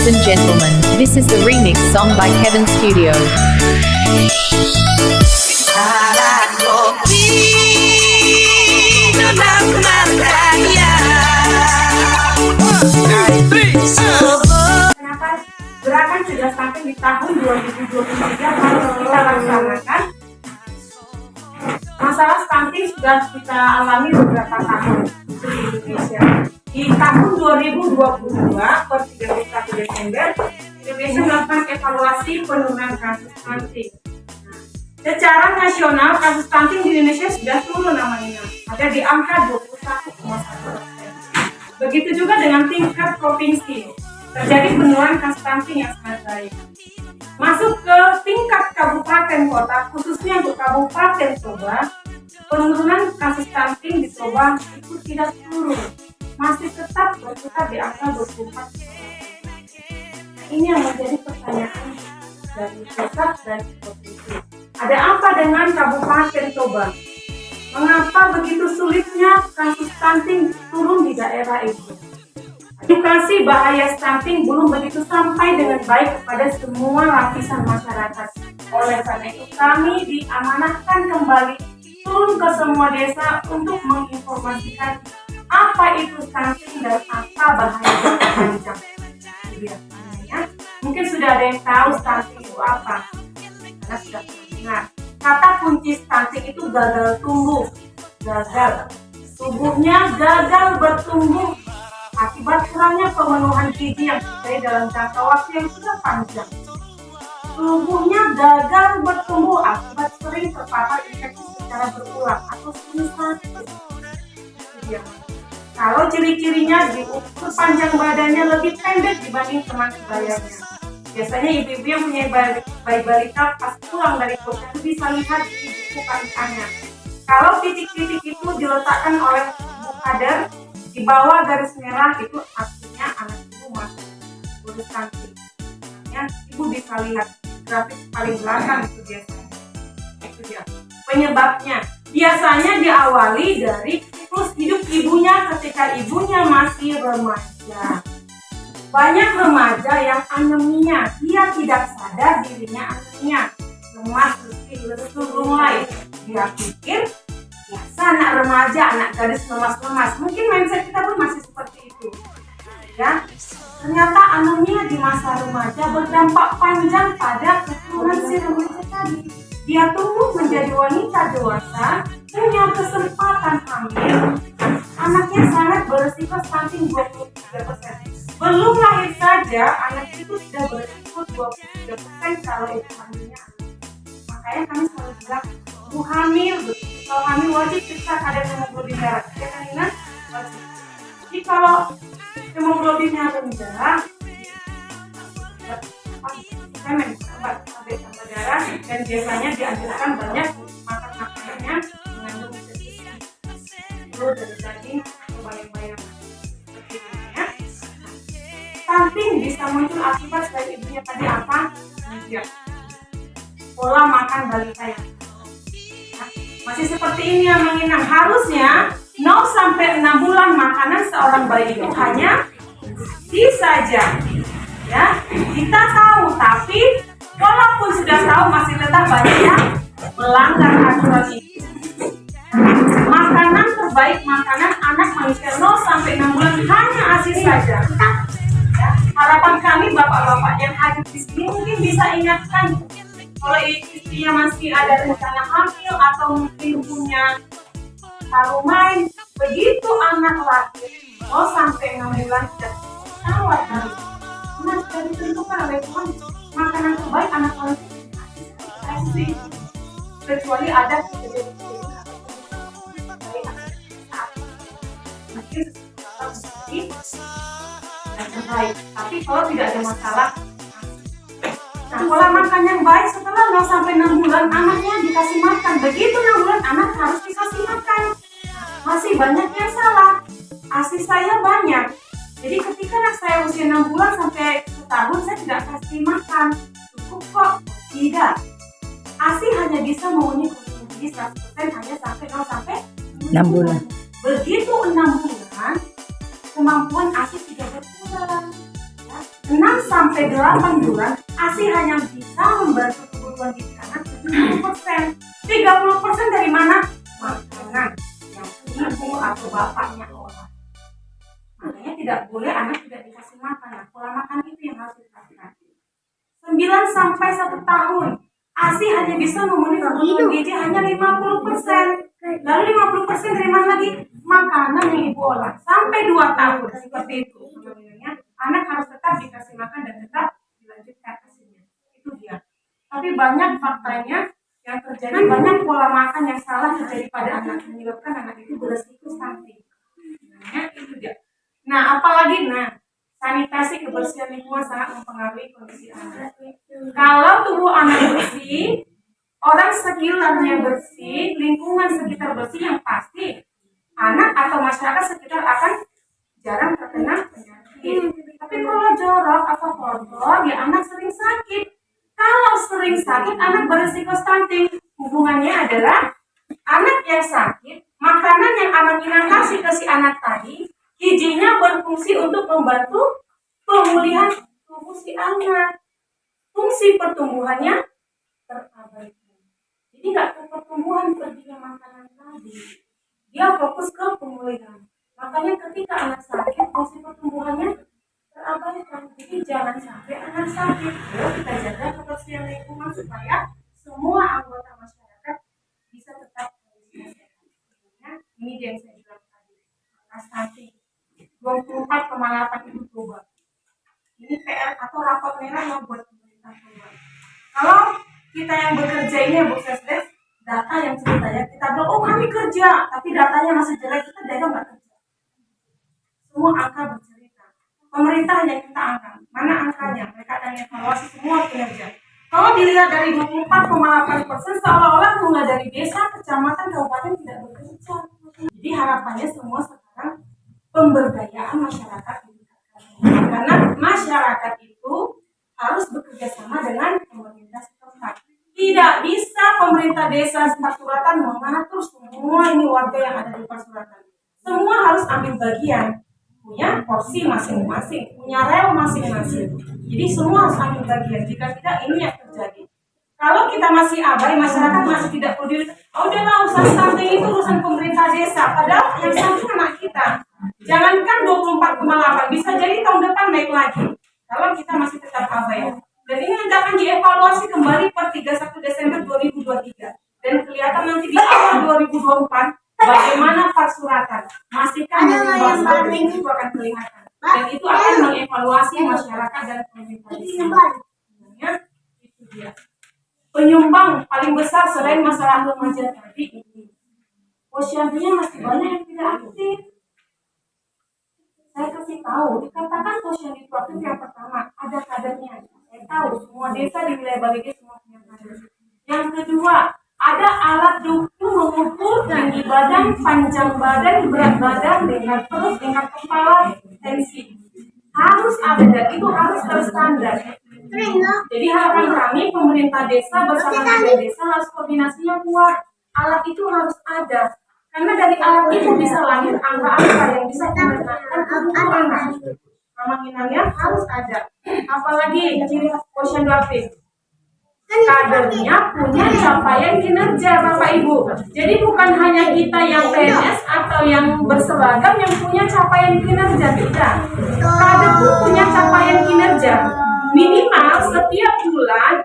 and gentlemen, this is the remix song by Kevin Studio. Kenapa gerakan cegah stunting di tahun 2023 harus kita laksanakan? Masalah stunting sudah kita alami beberapa tahun di Indonesia. Di tahun 2022 per 31 Desember, Indonesia melakukan evaluasi penurunan kasus stunting. Secara nasional, kasus stunting di Indonesia sudah turun namanya, ada di angka 21,1%. Begitu juga dengan tingkat provinsi, terjadi penurunan kasus stunting yang sangat baik. Masuk ke tingkat kabupaten kota, khususnya untuk Kabupaten Toba, penurunan kasus stunting di Toba itu tidak turun, masih tetap berputar di angka 24%. Ini yang menjadi pertanyaan dari pusat dan provinsi. Ada apa dengan Kabupaten Toba? Mengapa begitu sulitnya kasus stunting turun di daerah itu? Edukasi bahaya stunting belum begitu sampai dengan baik kepada semua lapisan masyarakat. Oleh karena itu kami diamanahkan kembali turun ke semua desa untuk menginformasikan apa itu stunting dan apa bahaya jangka panjang. Biasanya mungkin sudah ada yang tahu stunting itu apa, karena sudah dengar. Kata kunci stunting itu gagal tumbuh, gagal. Tubuhnya gagal bertumbuh akibat kurangnya pemenuhan gizi yang sesuai dalam jangka waktu yang sudah panjang. Tubuhnya gagal bertumbuh akibat sering terpapar infeksi secara berulang atau semisal. Kalau ciri-cirinya diukur panjang badannya lebih pendek dibanding teman sebayanya. Biasanya ibu-ibu yang punya bayi balita pas pulang dari posyandu itu bisa lihat di buku KIK-nya. Kalau titik-titik itu diletakkan oleh ibu kader di bawah garis merah, itu artinya anak ibu masih kurus stunting. Ya, ibu bisa lihat grafik paling belakang itu biasanya. Itu dia. Penyebabnya biasanya diawali dari siklus hidup ibunya ketika ibunya masih remaja. Banyak remaja yang anemia, dia tidak sadar dirinya anemia, lemas, lesu, lunglai. Dia pikir biasa anak remaja, anak gadis lemas-lemas. Mungkin mindset kita pun masih seperti itu. Ya, ternyata anemia di masa remaja berdampak panjang pada keturunan si remaja tadi. Dia tumbuh menjadi wanita dewasa, punya kesempatan hamil. Anaknya sangat berisiko stunting 23%. Belum lahir saja, anak itu sudah berisiko 23% kalau itu hamilnya. Makanya kami selalu bilang, ibu hamil, kalau hamil wajib periksa kadar hemoglobin darah. Ya kan ingat? Wajib. Jadi kalau hemoglobinnya rendah, semen, obat darah, dan biasanya dianjurkan banyak makan makanannya mengandung nutrisi, telur dari daging atau bayam-bayam. Stunting bisa muncul akibat dari ibunya tadi apa? Gizi. Pola makan balita yang masih seperti ini yang menginang. Harusnya 0 sampai 6 bulan makanan seorang bayi itu hanya gizi saja. Ya, kita tahu, tapi walaupun sudah tahu masih tetap banyak yang melanggar aturan itu. Makanan terbaik makanan anak manusia 0 sampai 6 bulan hanya ASI saja. Ya, harapan kami bapak-bapak yang hadir di sini mungkin bisa ingatkan kalau istrinya masih ada rencana hamil atau mungkin punya taruh main, begitu anak lahir 0 sampai 6 bulan sudah tawar kali. Nah, sudah ditentukan oleh Tuhan makanan terbaik anak manusia, kecuali ada kejadian baik. Tapi kalau tidak ada masalah, nah pola makan yang baik setelah 0 sampai 6 bulan anaknya dikasih makan. Begitu 6 bulan anak harus dikasih makan. Masih banyak yang salah. ASI saya banyak. Jadi ketika anak saya usia 6 bulan sampai setahun saya tidak kasih makan. Cukup kok. Tidak. ASI hanya bisa memenuhi konsumsi 100% hanya sampai 0 sampai 6 bulan. Begitu 6 bulan kemampuan ASI tidak berkurang. Ya. 6 sampai 8 bulan ASI hanya bisa membantu kebutuhan gizi anak 70%. 30% dari mana? Makanan yang ibu atau bapaknya olah. Makanya tidak boleh anak tidak dikasih makan. Nah, pola makan itu yang harus diperhatikan. 9 sampai 1 tahun ASI hanya bisa memenuhi kebutuhan gizi hanya 50%. Lalu 50% dari mana lagi? Makanan yang ibu olah. Sampai 2 tahun seperti itu. Anak harus tetap dikasih makan dan tetap dilanjutkan ASINya. Itu dia. Tapi banyak faktanya yang terjadi, banyak pola makan yang salah terjadi pada anak, menyebabkan anak itu beresiko stunting. Nah, itu dia. Nah, apalagi sanitasi kebersihan lingkungan sangat mempengaruhi kondisi anak. Kalau tubuh anak bersih, orang sekitarnya bersih, lingkungan sekitar bersih, yang pasti anak atau masyarakat sekitar akan jarang terkena penyakit. Tapi kalau jorok atau kotor, ya anak sering sakit. Kalau sering sakit, anak berisiko stunting. Hubungannya adalah anak yang sakit, makanan yang anak kasih ke si anak tadi, gizinya berfungsi untuk membantu pemulihan tubuh si anak. Fungsi pertumbuhannya terabaikan. Jadi nggak ke pertumbuhan perginya makanan tadi, dia fokus ke pemulihan. Makanya ketika anak sakit, fungsi pertumbuhannya terabaikan. Jadi jangan sampai anak sakit. Kita jaga kebersihan lingkungan supaya semua anggota masyarakat bisa tetap sehat. Ini yang saya bilang tadi. Stunting 24,8 itu global. Ini PR atau rapor merah yang buat pemerintah global. Kalau kita yang bekerja ini Bu Sesdes, data yang ceritanya kita bilang, oh kami kerja, tapi datanya masih jelek, kita jaga nggak kerja. Semua angka bercerita. Pemerintah hanya minta angka. Mana angkanya? Mereka akan evaluasi semua kinerja. Kalau dilihat dari 24,8%, seolah-olah mulai dari desa, kecamatan, kabupaten tidak bekerja. Jadi harapannya semua sekarang pemberdayaan masyarakat ditingkatkan. Karena masyarakat itu harus bekerja sama dengan pemerintah setempat. Tidak bisa pemerintah desa Pasuratan mengatur semua ini warga yang ada di Pasuratan. Semua harus ambil bagian, punya porsi masing-masing, punya rel masing-masing. Jadi semua harus ambil bagian. Jika tidak, ini yang terjadi. Kalau kita masih abai, masyarakat masih tidak peduli. Oh udahlah, urusan stunting itu urusan pemerintah desa. Padahal yang stunting anak kita. Jangankan 24,8, bisa jadi tahun depan naik lagi. Kalau kita masih tetap abai. Dan ini nanti akan dievaluasi kembali per 31 Desember 2023. Dan kelihatan nanti di awal 2024 bagaimana Pasuratan. Masihkah yang stunting itu akan kelihatan. Dan itu akan mengevaluasi masyarakat dan pemerintah desa. Itu dia. Penyumbang paling besar selain masalah remaja tadi, posyandunya masih banyak yang tidak aktif. Saya kasih tahu, dikatakan posyandu itu aktif yang pertama, ada kadernya. Saya tahu semua desa di wilayah Balige semua punya kader. Yang kedua, ada alat dukung mengukur tinggi badan, panjang badan, berat badan, tingkat perut, tingkat kepala, tensi. Harus ada dan itu harus terstandar. Jadi harapan kami pemerintah desa bersama dengan desa harus koordinasinya kuat. Alat itu harus ada. Karena dari alat itu bisa lahir angka-angka yang bisa memenangkan tubuh anak. Kemanginannya harus ada. Apalagi ciri posyandu aktif. Kadernya punya capaian kinerja Bapak Ibu. Jadi bukan hanya kita yang PNS atau yang berseragam yang punya capaian kinerja, tidak. Kader pun punya capaian kinerja. Minimal setiap bulan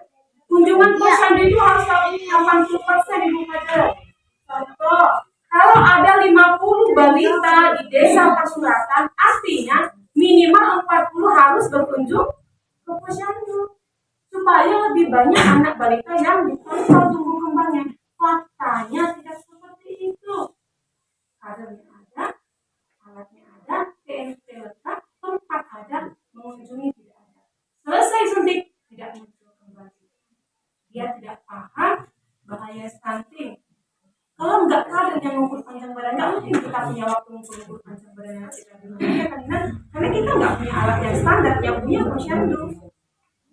kunjungan posyandu itu harus 80% Ibu kader. Contoh, kalau ada 50 balita di desa Pasuratan, artinya minimal 40 harus berkunjung ke posyandu supaya lebih banyak anak balita yang dipantau tumbuh kembangnya. Faktanya tidak seperti itu. Kadernya ada, alatnya ada, TNP lengkap, tempat ada, mengunjungi tidak ada. Selesai suntik, tidak muncul kembali. Dia tidak paham bahaya stunting. Kalau nggak kader yang mengukur panjang badan, nggak mungkin kita punya waktu mengukur panjang badan yang kita punya, karena kita nggak punya alat yang standar, yang punya posyandu.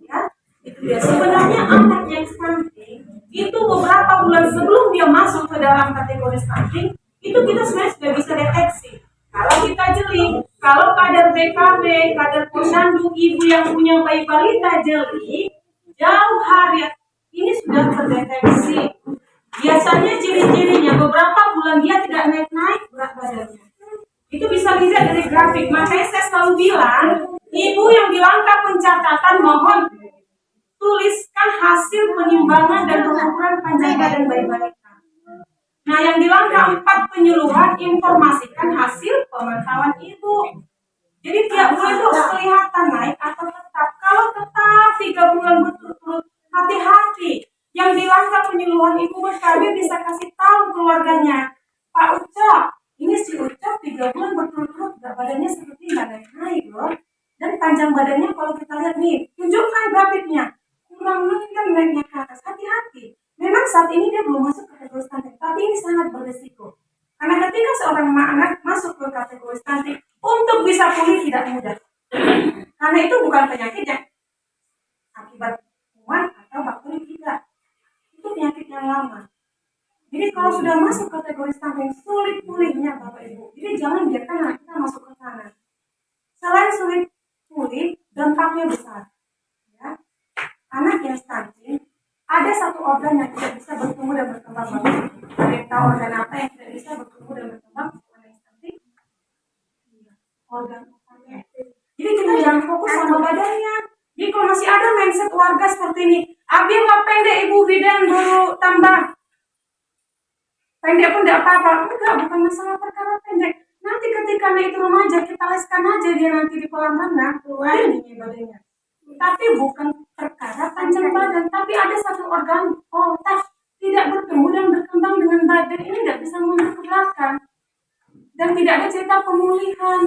Ya, itu dia. Sebenarnya anak yang stunting itu beberapa bulan sebelum dia masuk ke dalam kategori stunting, itu kita sebenarnya sudah bisa deteksi. Kalau kita jeli, Kalau kader BKB, kader posyandu, ibu yang punya bayi balita jeli, jauh hari ini sudah terdeteksi. Biasanya ciri-cirinya beberapa bulan dia tidak naik-naik berat badannya. Itu bisa dilihat dari grafik. Makanya saya selalu bilang, ibu yang di langkah pencatatan mohon tuliskan hasil penimbangan dan pengukuran panjang badan bayi balita. Nah, yang di langkah 4 penyuluhan informasikan hasil pemantauan ibu. Jadi tiap bulan itu harus kelihatan naik atau tetap. Kalau tetap 3 bulan berturut-turut, hati-hati. Yang di langkah penyuluhan ibu BKB bisa kasih tahu keluarganya, Pak Ucap, ini si Ucap 3 bulan berturut-turut berat badannya seperti nggak naik-naik loh. Dan panjang badannya kalau kita lihat nih, tunjukkan grafiknya. Kurang kan naiknya ke atas, hati-hati. Memang saat ini dia belum masuk kategori stunting, tapi ini sangat beresiko. Karena ketika seorang anak masuk ke kategori stunting, untuk bisa pulih tidak mudah. Karena itu bukan penyakitnya akibat kuman atau bakteri tidak. Itu penyakit yang lama. Jadi kalau sudah masuk kategori stunting, sulit pulihnya Bapak Ibu. Jadi jangan biarkan anak kita masuk ke sana. Selain sulit pulih, dampaknya besar. Ya. Anak yang stunting, ada satu organ yang tidak bisa bertumbuh dan berkembang. Ada yang tahu organ apa yang tidak bisa bertumbuh dan berkembang? Organ otaknya. Jadi kita jangan fokus sama badannya. Jadi kalau masih ada mindset warga seperti ini, biarlah pendek ibu bidan dulu tambah. Pendek pun tidak apa-apa. Enggak, bukan masalah perkara pendek. Nanti ketika itu remaja, kita leskan aja dia nanti di kolam renang, ini badannya. Tapi bukan perkara panjang badan, tapi ada satu organ otak tidak bertumbuh dan berkembang dengan badan. Ini tidak bisa mundur ke belakang. Dan tidak ada cerita pemulihan.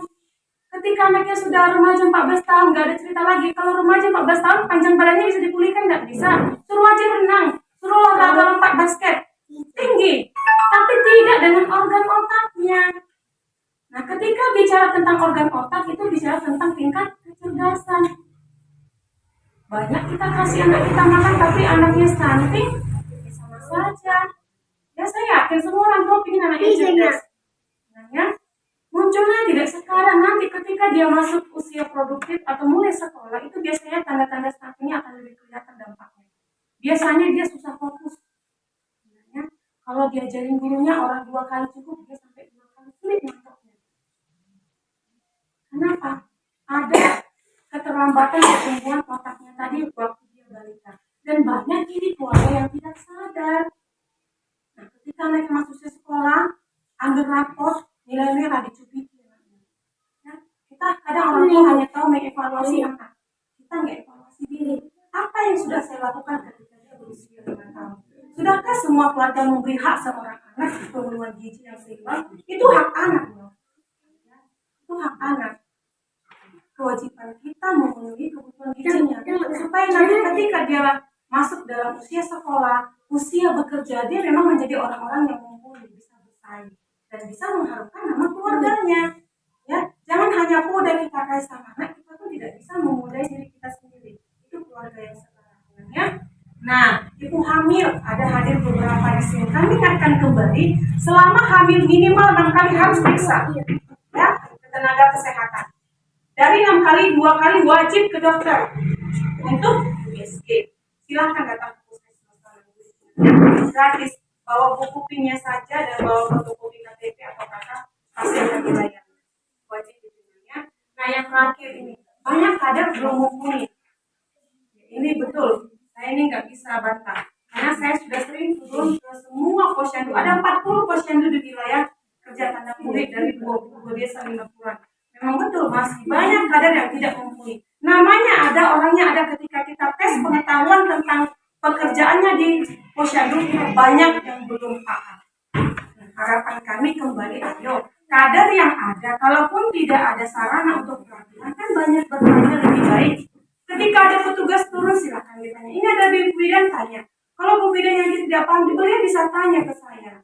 Ketika anaknya sudah remaja 14 tahun, nggak ada cerita lagi. Kalau remaja 14 tahun, panjang badannya bisa dipulihkan, nggak bisa. Suruh aja renang, suruh olahraga lompat basket, tinggi. Tapi tidak dengan organ otaknya. Nah, ketika bicara tentang organ otak, itu bicara tentang tingkat kecerdasan. Banyak kita kasih anak kita makan, tapi anaknya stunting, sama saja. Ya, saya yakin semua orang tua ingin anaknya cerdas. Nah, munculnya tidak sekarang, nanti ketika dia masuk usia produktif atau mulai sekolah, itu biasanya tanda-tanda stuntingnya akan lebih kelihatan dampaknya. Biasanya dia susah fokus. Sebenarnya, kalau diajarin gurunya orang 2 kali cukup, dia sampai 2 kali sulit nangkepnya. Kenapa? Ada keterlambatan pertumbuhan otaknya tadi waktu dia balita. Dan banyak ini keluarga yang tidak sadar. Nah, ketika mereka masuk ke sekolah, ambil rapor, nilai merah dicubiti. Ya, kita kadang orang tua hanya tahu mengevaluasi anak. Kita nggak evaluasi diri. Apa yang sudah saya lakukan ketika dia berusia 5 tahun? Sudahkah semua keluarga memberi hak seorang anak pemenuhan gizi yang seimbang? Itu hak anak, loh. Ya, itu hak anak. Kewajiban kita memenuhi kebutuhan gizinya supaya nanti ketika dia masuk dalam usia sekolah, usia bekerja, dia memang menjadi orang-orang yang mumpuni, bisa bersaing dan bisa mengharumkan nama keluarganya. Ya, jangan hanya mudah kita kasih sama anak, kita pun tidak bisa memudai diri kita sendiri. Itu keluarga yang sekarang. Ya. Nah, ibu hamil ada hadir beberapa di sini. Kami akan kembali selama hamil minimal 6 kali harus periksa, ya, ke tenaga kesehatan. Dari 6 kali, 2 kali wajib ke dokter untuk USG. Silahkan datang ke puskesmas gratis. Bawa buku PIN-nya saja dan bawa fotokopi KTP atau kakak pasien yang dilayani. Wajib ditunjuknya. Nah, yang terakhir ini banyak kader belum mumpuni. Ini betul. Saya ini nggak bisa bantah. Karena saya sudah sering turun ke semua posyandu. Ada 40 posyandu di wilayah kerja tanda kutip dari 22 desa 5 kelurahan. Memang betul, masih banyak kader yang tidak mumpuni. Namanya ada, orangnya ada. Ketika kita tes pengetahuan tentang pekerjaannya di posyandu, banyak yang belum paham. Harapan kami kembali, ayo kader yang ada, kalaupun tidak ada sarana untuk pelatihan, kan banyak bertanya lebih baik. Ketika ada petugas turun, silakan ditanya. Ini ada Bu Bidan, tanya. Kalau Bu Bidan yang tidak paham, beliau bisa tanya ke saya.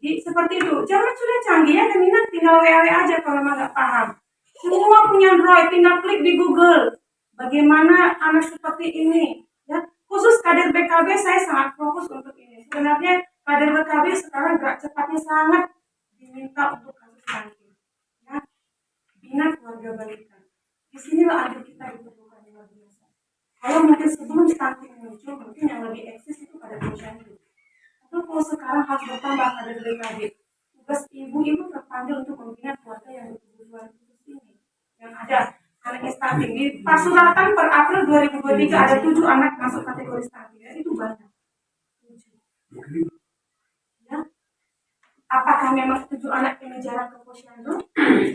Jadi seperti itu. Jangan sudah canggih ya, kan tinggal WA aja kalau nggak paham. Semua punya Android, tinggal klik di Google. Bagaimana anak seperti ini? Ya, khusus kader BKB saya sangat fokus untuk ini. Sebenarnya kader BKB sekarang gerak cepatnya sangat diminta untuk kasus stunting. Ya, kemungkinan keluarga balita. Disinilah adik kita diperlukan luar biasa. Kalau mungkin sebelum stunting muncul, mungkin yang lebih eksis itu pada posyandu. Tapi kalau sekarang harus bertambah pada BKD. Tugas ibu terpanggil untuk membina keluarga yang berkebutuhan khusus ini. Yang ada anaknya stunting. Di Pasuratan per April 2023 ada 7 anak masuk kategori stunting. Ya, itu banyak. 7. Ya. Apakah memang 7 anak ini jarang ke posyandu?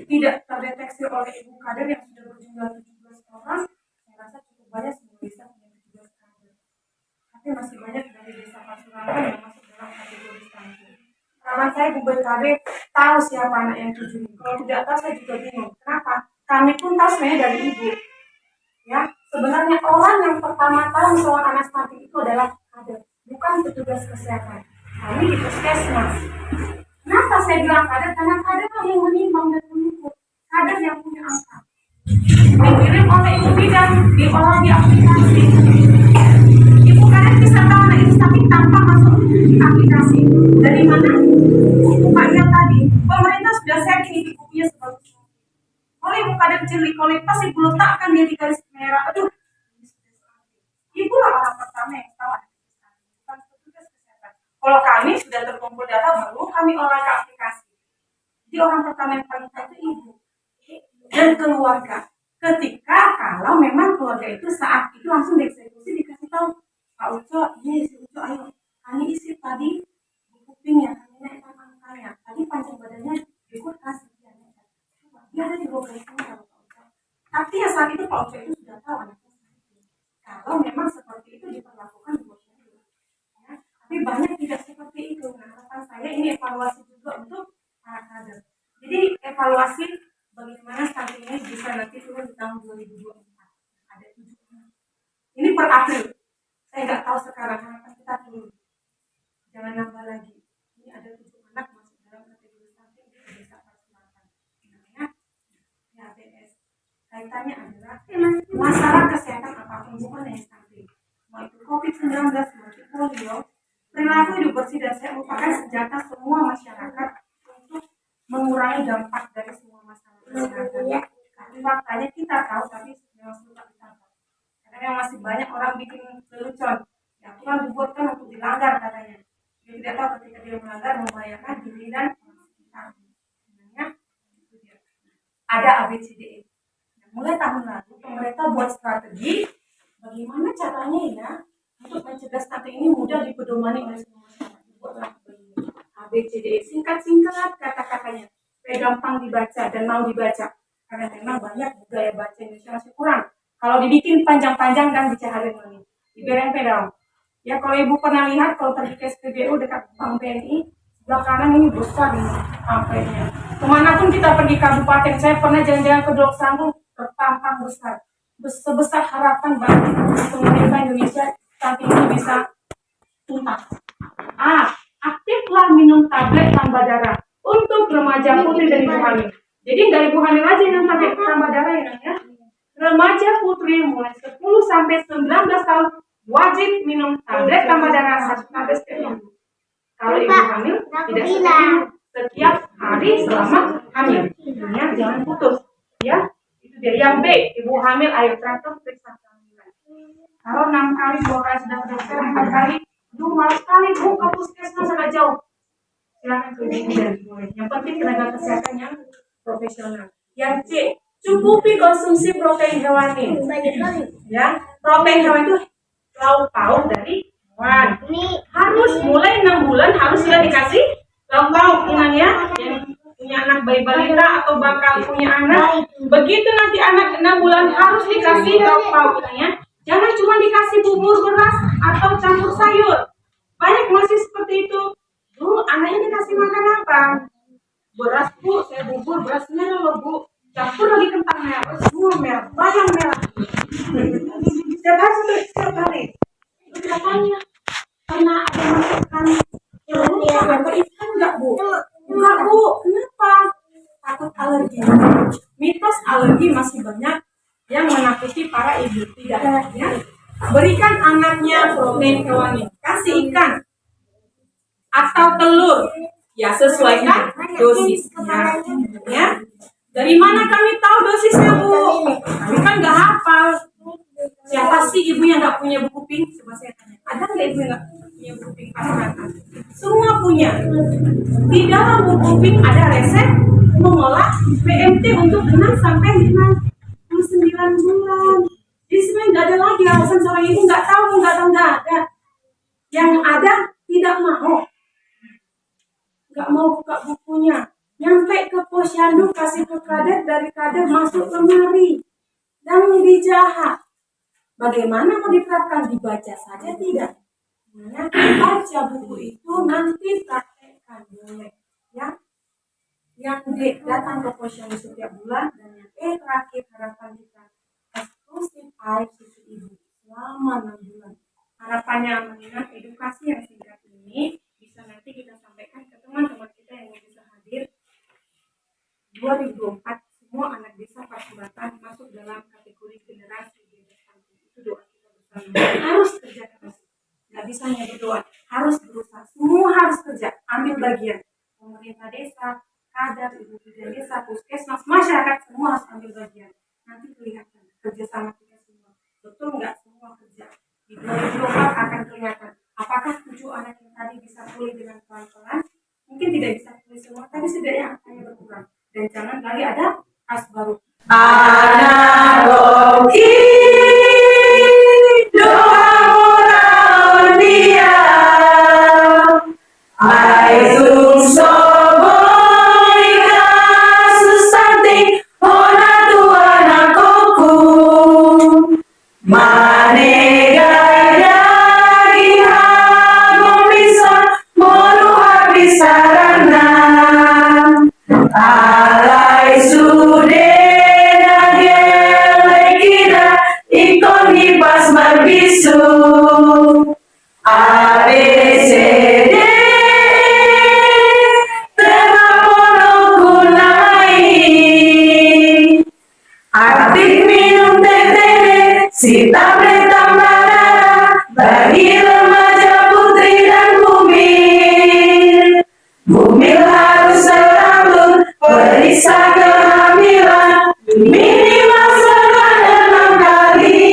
Tidak terdeteksi oleh ibu kader yang sudah berjumlah 17 orang? Saya rasa cukup banyak sebelum bisa punya 17 kader. Tapi masih banyak dari desa Pasuratan yang masuk dalam kategori stunting. Kawan saya Bu BKB tahu siapa anak yang 7 ini. Kalau tidak tahu saya juga bingung. Kenapa? Kami pun tahu sebenarnya dari ibu. Ya, sebenarnya orang yang pertama tahu soal anak stunting itu adalah kader, bukan petugas kesehatan. Kami di puskesmas. Kenapa saya bilang kader? Karena kader yang menimbang dan mengukur. Kader yang punya angka. Dikirim oleh ibu bidan, diolah di aplikasi. Ibu kader bisa tahu anak itu sakit tanpa masuk di aplikasi. Dari mana? Buku Pak Ian tadi. Pemerintah sudah setting di bukunya sebagus mungkin. Kalau ibu kader cilik, kalau pas ibu letakkan dia di garis merah, aduh. Ibu lah orang pertama yang tahu anak itu sakit. Bukan petugas kesehatan. Kalau kami sudah terkumpul data, baru kami olah ke aplikasi. Jadi orang pertama yang paling tahu itu ibu dan keluarga. Ketika kalau memang keluarga itu saat itu langsung dieksekusi, dikasih tahu Pak Uco, ini si Uco, ayo kami isi tadi buku PIN-nya, kami naikkan angkanya, tadi panjang badannya ikut kasih dia ada di bawah garis merah Pak Uco. Tapi ya saat itu Pak Uco itu sudah tahu anaknya sakit. Kalau memang seperti itu diperlakukan di posyandu, ya. Tapi banyak tidak seperti itu. Nah, harapan saya ini evaluasi juga untuk para kader. Jadi evaluasi bagaimana stunting ini bisa nanti turun di tahun 2024. Ada 7 anak. Ini per April. Saya nggak tahu sekarang harapan kita turun. Jangan nambah lagi. Ini ada 7 anak masuk dalam kategori stunting di desa Pasuratan. Namanya HBS. Kaitannya adalah masalah kesehatan apapun, bukan hanya stunting. Mau itu COVID-19, mau itu polio, perilaku hidup bersih dan sehat merupakan senjata semua masyarakat untuk mengurangi dampak dari semua masalah kesehatan. Tapi faktanya kita tahu, tapi memang sudah kita tahu. Karena yang masih banyak orang bikin lelucon. Ya, aturan dibuatkan untuk dilanggar katanya. Dia tidak tahu ketika dia melanggar membahayakan diri dan orang sekitar. Sebenarnya itu dia. Ada ABCDE. Nah, mulai tahun lalu pemerintah buat strategi bagaimana caranya ya untuk mencegah stunting ini mudah dipedomani oleh semua masyarakat. Buatlah begini. ABCDE singkat-singkat kata-katanya. Supaya gampang dibaca dan mau dibaca. Karena memang banyak budaya baca Indonesia masih kurang. Kalau dibikin panjang-panjang dan dicari lagi. Diberempe dong. Ya kalau ibu pernah lihat kalau pergi ke SPBU dekat Bank BNI, sebelah kanan ini besar ini pamfletnya. Kemanapun kita pergi kabupaten, saya pernah jalan-jalan ke Dolok Sanggung, terpampang besar. Sebesar harapan bagi pemerintah Indonesia saat ini bisa tuntas. Aktiflah minum tablet tambah darah untuk remaja putri dan ibu hamil. Jadi nggak ibu hamil aja yang tablet tambah darah ya. Remaja putri mulai 10 sampai 19 tahun wajib minum tablet tambah darah 1 tablet setiap minggu. Kalau ibu hamil tidak setiap hari selama hamil. Ya, jangan putus. Ya, itu dia. Yang B, ibu hamil ayo teratur periksa kehamilan. Kalau 6 kali 2 kali sudah terdaftar 4 kali, malas sekali bu ke puskesmas agak jauh. Silakan ke bidan boleh. Yang penting tenaga kesehatan yang profesional. Yang C, cukupi konsumsi protein hewani. Ya, protein hewani itu lauk pauk dari hewan. Harus mulai 6 bulan harus sudah dikasih lauk pauk ya. Yang punya anak bayi balita atau bakal punya anak, begitu nanti anak 6 bulan harus dikasih lauk pauk ya. Jangan cuma dikasih bubur beras atau campur sayur. Banyak masih seperti itu. Dulu anaknya dikasih makan apa? Beras bu, saya bubur beras merah loh bu. Campur lagi kentang merah, semua merah, bayam merah. Setiap hari. Katanya karena ada masakan atau ikan enggak bu? Enggak bu, kenapa? Takut alergi. Mitos alergi masih banyak yang menakuti para ibu. Tidak ya. Berikan anaknya protein hewani, kasih ikan atau telur, ya sesuaikan dosisnya. Ya. Dari mana kami tahu dosisnya, Bu? Kami kan nggak hafal. Siapa sih ibu yang nggak punya buku pink? Coba saya tanya. Ada nggak ibu yang nggak punya buku pink pas-pasan? Semua punya. Di dalam buku pink ada resep mengolah PMT untuk 6 sampai 59 bulan. Jadi sebenarnya nggak ada lagi alasan seorang ibu nggak tahu, nggak ada. Yang ada tidak mau buka bukunya. Nyampe ke posyandu kasih ke kader, dari kader masuk lemari dan dijahat. Bagaimana mau diterapkan? Dibaca saja tidak. Nah, baca buku itu nanti praktekkan boleh. Ya, yang D datang ke posyandu setiap bulan, dan yang E terakhir harapan kita eksklusif air susu ibu selama 6 bulan. Harapannya mengingat edukasi yang singkat ini bisa nanti kita sampaikan ke teman-teman kita yang bisa hadir 2024, semua anak desa Pasuratan masuk dalam kategori generasi bebas stunting. Itu doa kita bersama. Harus kerja keras. Nggak bisa hanya berdoa, harus berusaha. Semua harus kerja, ambil bagian. Pemerintah desa, kader, ibu bidan desa, puskesmas, masyarakat semua harus ambil bagian. Nanti kelihatan kerjasama kita semua. Betul nggak semua kerja? Di 2024 akan kelihatan apakah 7 anak yang tadi bisa pulih dengan pelan-pelan. Mungkin tidak bisa pulih semua, tapi setidaknya angkanya berkurang. Dan jangan lagi ada kas baru. Analogi doa moral dia, Aizung soboika susanti hona tuana koku manega dari habisa molu habisarana alai sude nagelekida ikon hipas marbisu ABCD aktif minum teh si tablet tambah darah bagi remaja putri dan bumil. Bumil harus selalu periksa kehamilan minimal sebulan 6 kali.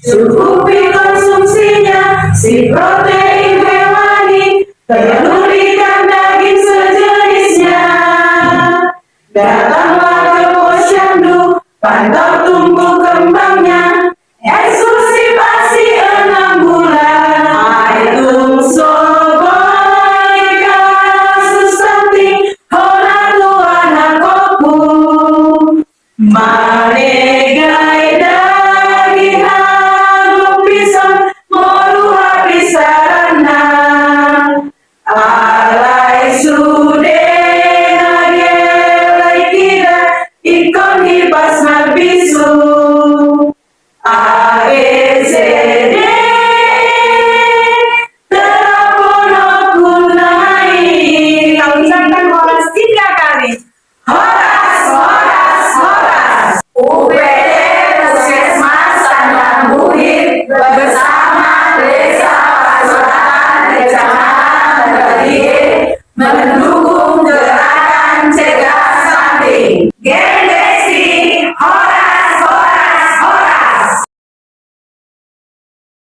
Cukupi konsumsinya si protein hewani, telur ikan daging sejenisnya. Datanglah